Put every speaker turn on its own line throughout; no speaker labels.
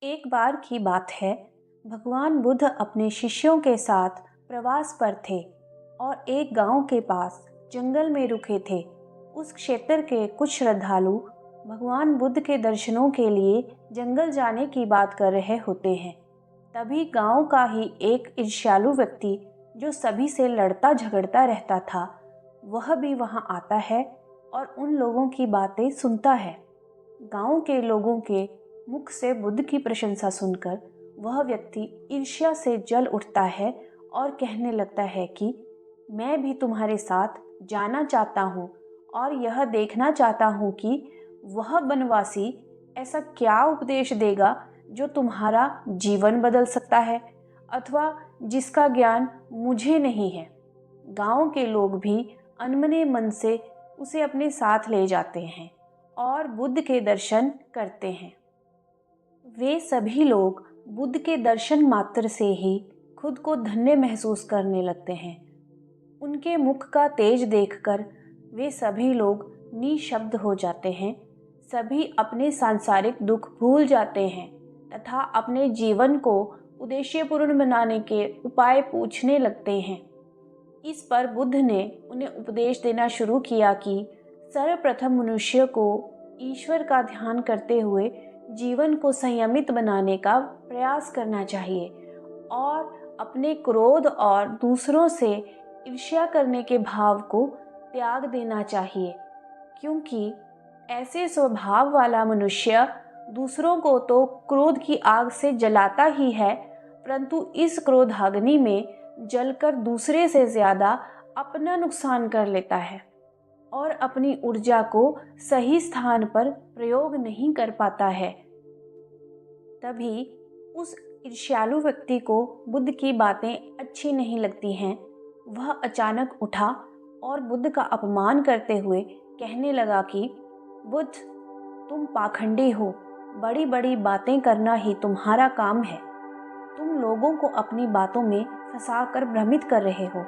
एक बार की बात है। भगवान बुद्ध अपने शिष्यों के साथ प्रवास पर थे और एक गांव के पास जंगल में रुके थे। उस क्षेत्र के कुछ श्रद्धालु भगवान बुद्ध के दर्शनों के लिए जंगल जाने की बात कर रहे होते हैं। तभी गांव का ही एक ईर्ष्यालु व्यक्ति जो सभी से लड़ता झगड़ता रहता था, वह भी वहां आता है और उन लोगों की बातें सुनता है। गांव के लोगों के मुख से बुद्ध की प्रशंसा सुनकर वह व्यक्ति ईर्ष्या से जल उठता है और कहने लगता है कि मैं भी तुम्हारे साथ जाना चाहता हूँ और यह देखना चाहता हूँ कि वह बनवासी ऐसा क्या उपदेश देगा जो तुम्हारा जीवन बदल सकता है अथवा जिसका ज्ञान मुझे नहीं है। गांव के लोग भी अनमने मन से उसे अपने साथ ले जाते हैं और बुद्ध के दर्शन करते हैं। वे सभी लोग बुद्ध के दर्शन मात्र से ही खुद को धन्य महसूस करने लगते हैं। उनके मुख का तेज देखकर वे सभी लोग निशब्द हो जाते हैं। सभी अपने सांसारिक दुख भूल जाते हैं तथा अपने जीवन को उद्देश्यपूर्ण बनाने के उपाय पूछने लगते हैं। इस पर बुद्ध ने उन्हें उपदेश देना शुरू किया कि सर्वप्रथम मनुष्य को ईश्वर का ध्यान करते हुए जीवन को संयमित बनाने का प्रयास करना चाहिए और अपने क्रोध और दूसरों से ईर्ष्या करने के भाव को त्याग देना चाहिए, क्योंकि ऐसे स्वभाव वाला मनुष्य दूसरों को तो क्रोध की आग से जलाता ही है, परंतु इस क्रोधाग्नि में जलकर दूसरे से ज्यादा अपना नुकसान कर लेता है और अपनी ऊर्जा को सही स्थान पर प्रयोग नहीं कर पाता है। तभी उस ईर्ष्यालु व्यक्ति को बुद्ध की बातें अच्छी नहीं लगती हैं। वह अचानक उठा और बुद्ध का अपमान करते हुए कहने लगा कि बुद्ध, तुम पाखंडी हो, बड़ी बड़ी बातें करना ही तुम्हारा काम है। तुम लोगों को अपनी बातों में फंसाकर भ्रमित कर रहे हो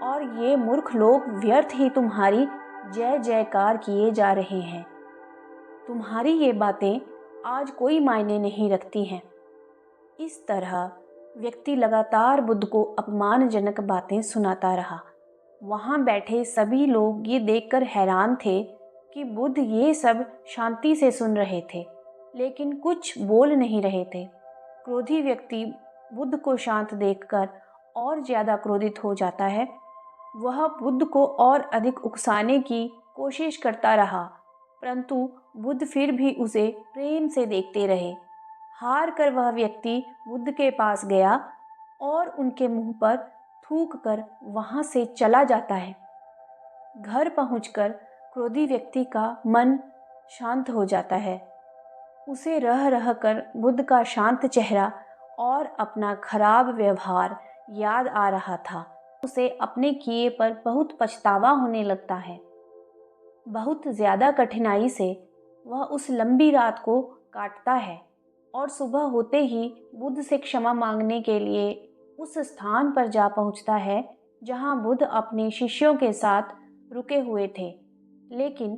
और ये मूर्ख लोग व्यर्थ ही तुम्हारी जय जयकार किए जा रहे हैं। तुम्हारी ये बातें आज कोई मायने नहीं रखती हैं। इस तरह व्यक्ति लगातार बुद्ध को अपमानजनक बातें सुनाता रहा। वहाँ बैठे सभी लोग ये देखकर हैरान थे कि बुद्ध ये सब शांति से सुन रहे थे, लेकिन कुछ बोल नहीं रहे थे। क्रोधी व्यक्ति बुद्ध को शांत देखकर और ज़्यादा क्रोधित हो जाता है। वह बुद्ध को और अधिक उकसाने की कोशिश करता रहा, परंतु बुद्ध फिर भी उसे प्रेम से देखते रहे। हार कर वह व्यक्ति बुद्ध के पास गया और उनके मुंह पर थूक कर वहां से चला जाता है। घर पहुंचकर क्रोधी व्यक्ति का मन शांत हो जाता है। उसे रह रह कर बुद्ध का शांत चेहरा और अपना खराब व्यवहार याद आ रहा था। उसे अपने किए पर बहुत पछतावा होने लगता है। बहुत ज़्यादा कठिनाई से वह उस लंबी रात को काटता है और सुबह होते ही बुद्ध से क्षमा मांगने के लिए उस स्थान पर जा पहुंचता है जहां बुद्ध अपने शिष्यों के साथ रुके हुए थे, लेकिन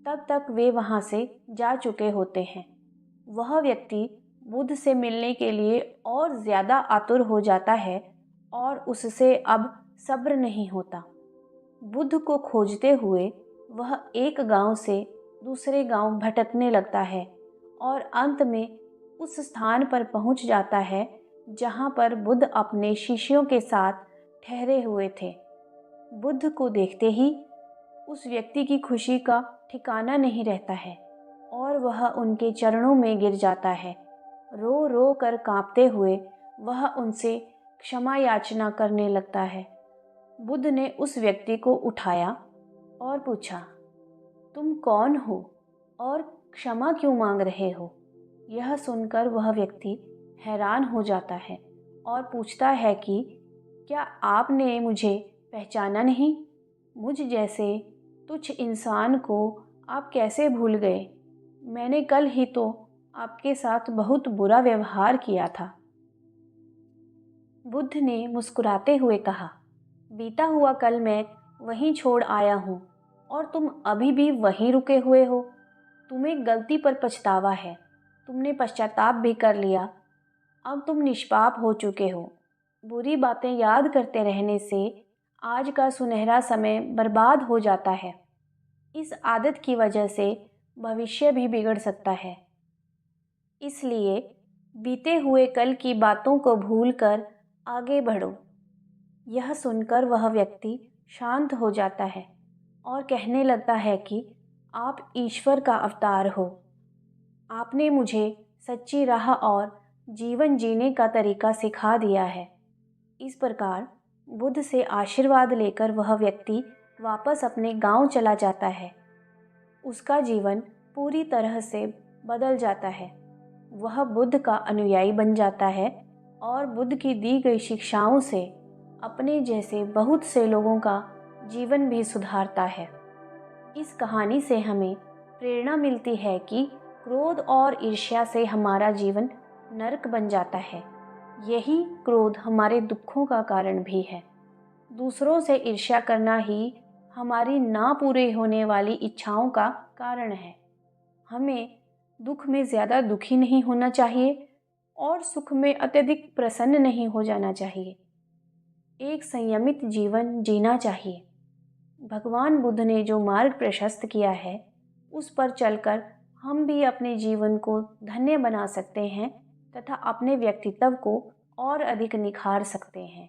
तब तक वे वहां से जा चुके होते हैं। वह व्यक्ति बुद्ध से मिलने के लिए और ज़्यादा आतुर हो जाता है और उससे अब सब्र नहीं होता। बुद्ध को खोजते हुए वह एक गांव से दूसरे गांव भटकने लगता है और अंत में उस स्थान पर पहुंच जाता है जहां पर बुद्ध अपने शिष्यों के साथ ठहरे हुए थे। बुद्ध को देखते ही उस व्यक्ति की खुशी का ठिकाना नहीं रहता है और वह उनके चरणों में गिर जाता है। रो रो कर कांपते हुए वह उनसे क्षमा याचना करने लगता है। बुद्ध ने उस व्यक्ति को उठाया और पूछा, तुम कौन हो और क्षमा क्यों मांग रहे हो? यह सुनकर वह व्यक्ति हैरान हो जाता है और पूछता है कि क्या आपने मुझे पहचाना नहीं? मुझ जैसे तुच्छ इंसान को आप कैसे भूल गए? मैंने कल ही तो आपके साथ बहुत बुरा व्यवहार किया था। बुद्ध ने मुस्कुराते हुए कहा, बीता हुआ कल मैं वहीं छोड़ आया हूँ और तुम अभी भी वहीं रुके हुए हो। तुम्हें गलती पर पछतावा है, तुमने पश्चाताप भी कर लिया। अब तुम निष्पाप हो चुके हो। बुरी बातें याद करते रहने से आज का सुनहरा समय बर्बाद हो जाता है। इस आदत की वजह से भविष्य भी बिगड़ सकता है। इसलिए बीते हुए कल की बातों को भूलकर आगे बढ़ो। यह सुनकर वह व्यक्ति शांत हो जाता है और कहने लगता है कि आप ईश्वर का अवतार हो। आपने मुझे सच्ची राह और जीवन जीने का तरीका सिखा दिया है। इस प्रकार बुद्ध से आशीर्वाद लेकर वह व्यक्ति वापस अपने गांव चला जाता है। उसका जीवन पूरी तरह से बदल जाता है। वह बुद्ध का अनुयायी बन जाता है और बुद्ध की दी गई शिक्षाओं से अपने जैसे बहुत से लोगों का जीवन भी सुधारता है। इस कहानी से हमें प्रेरणा मिलती है कि क्रोध और ईर्ष्या से हमारा जीवन नरक बन जाता है। यही क्रोध हमारे दुखों का कारण भी है। दूसरों से ईर्ष्या करना ही हमारी ना पूरी होने वाली इच्छाओं का कारण है। हमें दुख में ज़्यादा दुखी नहीं होना चाहिए और सुख में अत्यधिक प्रसन्न नहीं हो जाना चाहिए। एक संयमित जीवन जीना चाहिए। भगवान बुद्ध ने जो मार्ग प्रशस्त किया है उस पर चलकर हम भी अपने जीवन को धन्य बना सकते हैं तथा अपने व्यक्तित्व को और अधिक निखार सकते हैं।